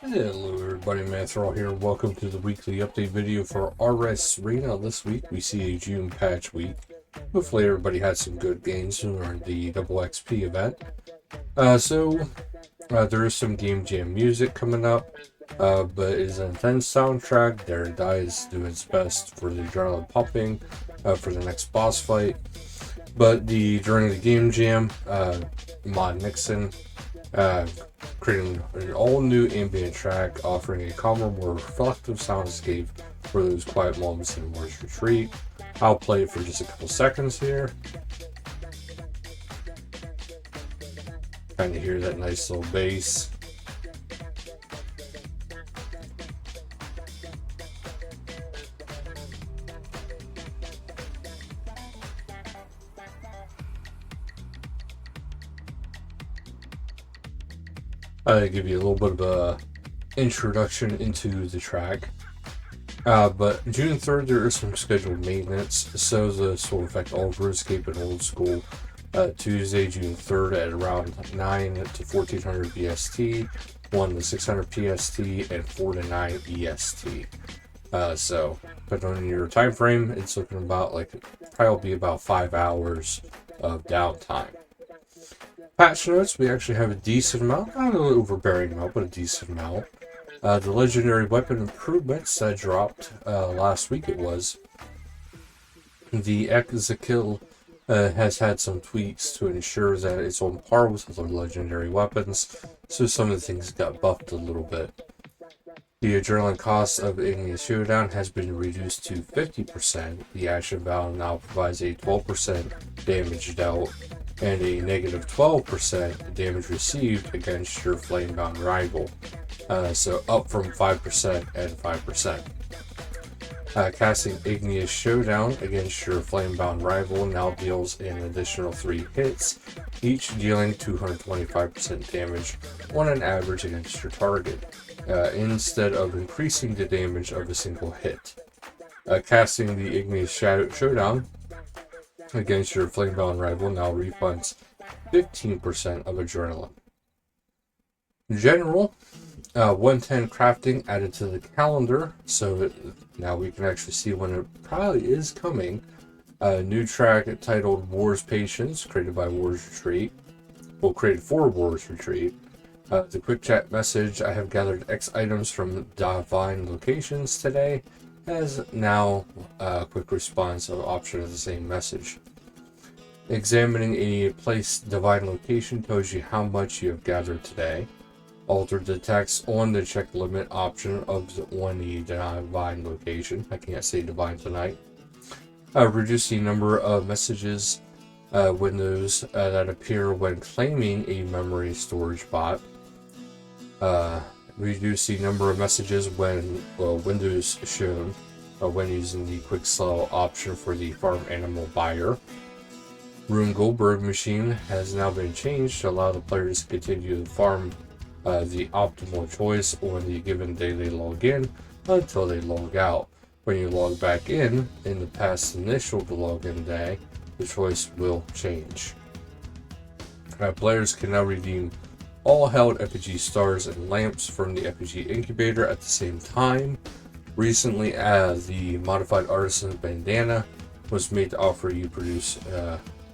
Hello everybody, Manithral here. Welcome to the weekly update video for RS3. Now this week we see a June patch week. Hopefully everybody had some good games during the double XP event. There is some game jam music coming up, but it is an intense soundtrack. Darren Dye is doing his best for the adrenaline pumping for the next boss fight. But during the game jam, Mod Nixon creating an all-new ambient track offering a calmer, more reflective soundscape for those quiet moments in War's Retreat. I'll play it for just a couple seconds here. Kind of hear that nice little bass. I'll give you a little bit of a introduction into the track. But June 3rd, there is some scheduled maintenance, so this will affect all RuneScape and Old School. Tuesday, June 3rd at around 9 to 1400 BST, 1 to 600 PST, and 4 to 9 EST. So, depending on your time frame, it's looking about probably be about 5 hours of downtime. Patch notes, we actually have a decent amount, not an overbearing amount, but a decent amount. The legendary weapon improvements that dropped last week, it was. The Exekill has had some tweaks to ensure that it's on par with other legendary weapons, so some of the things got buffed a little bit. The adrenaline cost of Igneous Showdown has been reduced to 50%. The action valve now provides a 12% damage dealt and a negative 12% damage received against your flame-bound rival. So up from 5% and 5%. Casting Igneous Showdown against your flame-bound rival now deals an additional 3 hits, each dealing 225% damage on an average against your target, instead of increasing the damage of a single hit. Casting the Igneous Showdown against your flame-bound rival now refunds 15% of adrenaline. In general, 110 crafting added to the calendar, so now we can actually see when it probably is coming. A new track titled War's Patience, created by War's Retreat. Well, created for War's Retreat. The quick chat message, I have gathered X items from Divine locations today, has now a quick response option of the same message. Examining a place Divine location tells you how much you have gathered today. Altered the text on the check limit option of on the Divine location. I can't say Divine tonight. Reduce the number of messages windows that appear when claiming a memory storage bot. Reduce the number of messages when windows shown when using the quick slow option for the farm animal buyer. Rune Goldberg machine has now been changed to allow the players to continue to farm the optimal choice on the given day they log in until they log out. When you log back in the past initial login day, the choice will change. Players can now redeem all held effigy stars and lamps from the effigy incubator at the same time. Recently, the modified artisan bandana was made to offer you produce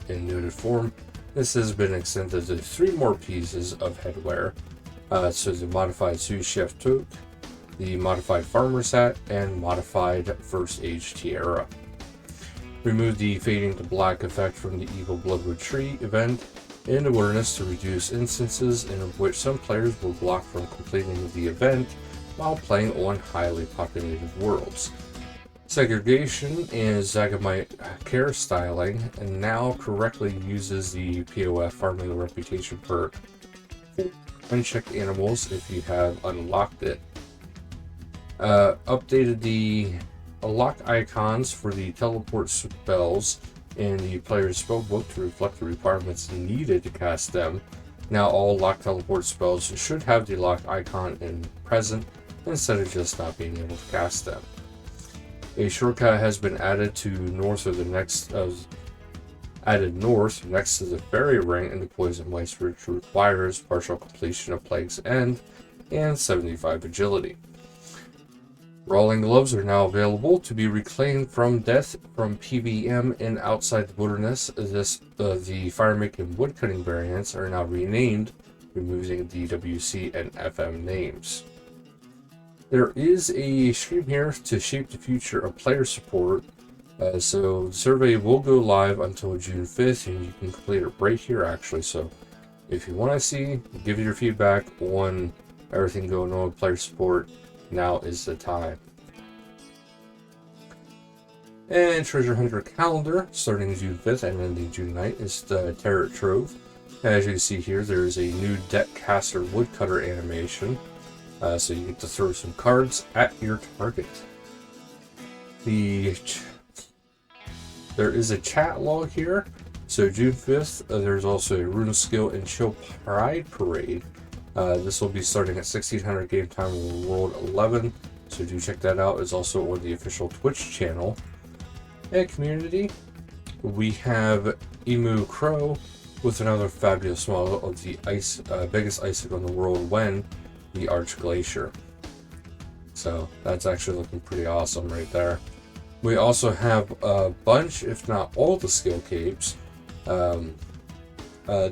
in nuded form. This has been extended to 3 more pieces of headwear. So the modified sous chef toque, the modified farmer's hat, and modified first age tiara. Remove the fading to black effect from the Evil Bloodwood Tree event in awareness to reduce instances in which some players were blocked from completing the event while playing on highly populated worlds. Segregation and Zagamite care styling and now correctly uses the POF farming reputation perk. Uncheck animals if you have unlocked it. Updated the lock icons for the teleport spells in the player's spellbook to reflect the requirements needed to cast them. Now all lock teleport spells should have the lock icon in present instead of just not being able to cast them. A shortcut has been added to north of the next added north next to the fairy ring in the poison waste, which requires partial completion of Plague's End and 75 agility. Brawling gloves are now available to be reclaimed from death from PVM and outside the wilderness. The firemaking woodcutting variants are now renamed, removing the WC and FM names. There is a stream here to shape the future of player support. So the survey will go live until June 5th, and you can complete it right here actually. So if you want to see, give your feedback on everything going on with player support, now is the time. And Treasure Hunter calendar, starting June 5th and ending June 9th, is the Terror Trove. As you can see here, there is a new deck caster woodcutter animation, so you get to throw some cards at your target. There is a chat log here. So June 5th, there's also a Rune Skill and Chill Pride Parade. This will be starting at 1600 game time in World 11, so do check that out. It's also on the official Twitch channel. And community, we have Emu Crow with another fabulous model of the biggest icicle in the world, When, the Arch Glacier. So that's actually looking pretty awesome right there. We also have a bunch, if not all, the skill capes.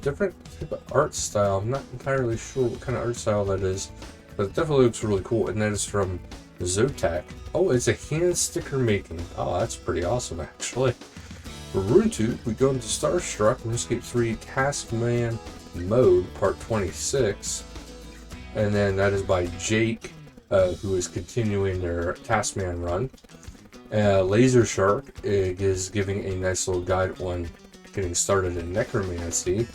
Different type of art style. I'm not entirely sure what kind of art style that is, but it definitely looks really cool. And that is from Zotac. Oh, it's a hand sticker making. Oh, that's pretty awesome actually. For RuneTube, we go into Starstruck RuneScape 3 Taskman Mode Part 26, and then that is by Jake, who is continuing their Taskman run. Laser Shark is giving a nice little guide on getting started in necromancy,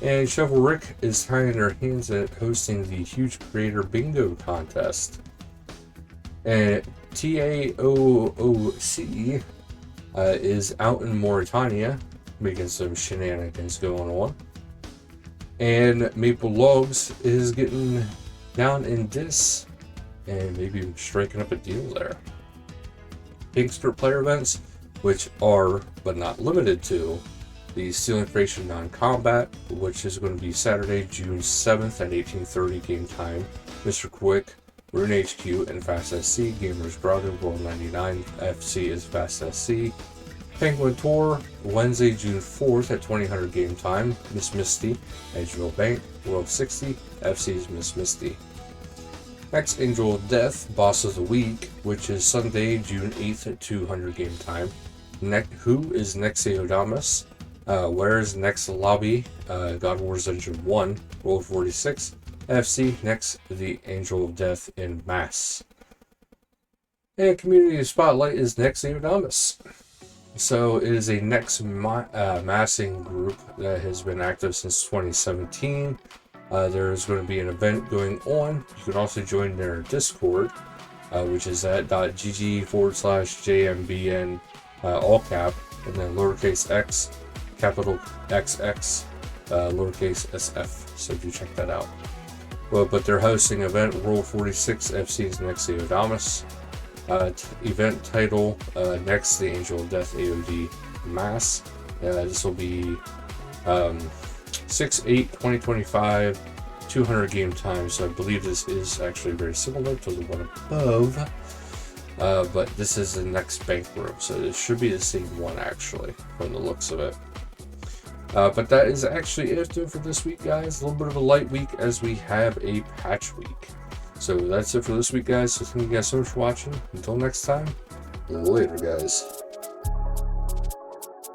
and Shovel Rick is tying their hands at hosting the huge creator bingo contest. And TAOOC is out in Mauritania making some shenanigans going on, and Maple Logs is getting down in Dis and maybe striking up a deal there. Gangster player events, which are but not limited to the Steel Inflation Non-Combat, which is going to be Saturday, June 7th at 18:30 game time. Mr. Quick, Rune HQ, and Fast SC. Gamers Grotto, World 99 FC is Fast SC. Penguin Tour, Wednesday, June 4th at 2000 game time. Miss Misty, Edgeville Bank, World 60 FC is Miss Misty. Next, Angel of Death, Boss of the Week, which is Sunday, June 8th at 200 game time. Who is Nexeodamus? Where is Next Lobby? God Wars Dungeon 1, World 46. FC, next, the Angel of Death in Mass. And Community Spotlight is Nexeodamus. So it is a Next massing group that has been active since 2017. There's going to be an event going on. You can also join their Discord, which is at .gg/JMBN all cap, and then lowercase x, capital XX, lowercase SF. So do check that out. Well, but they're hosting event World 46 FC's Nexeodamus. Event title Next, the Angel of Death AOD Mass. This will be 6/8/2025, 200 game time. So I believe this is actually very similar to the one above, but this is the Next bank room, so it should be the same one actually from the looks of it. But that is actually it for this week, guys. A little bit of a light week as we have a patch week. So that's it for this week, guys. So thank you guys so much for watching. Until next time, later, guys.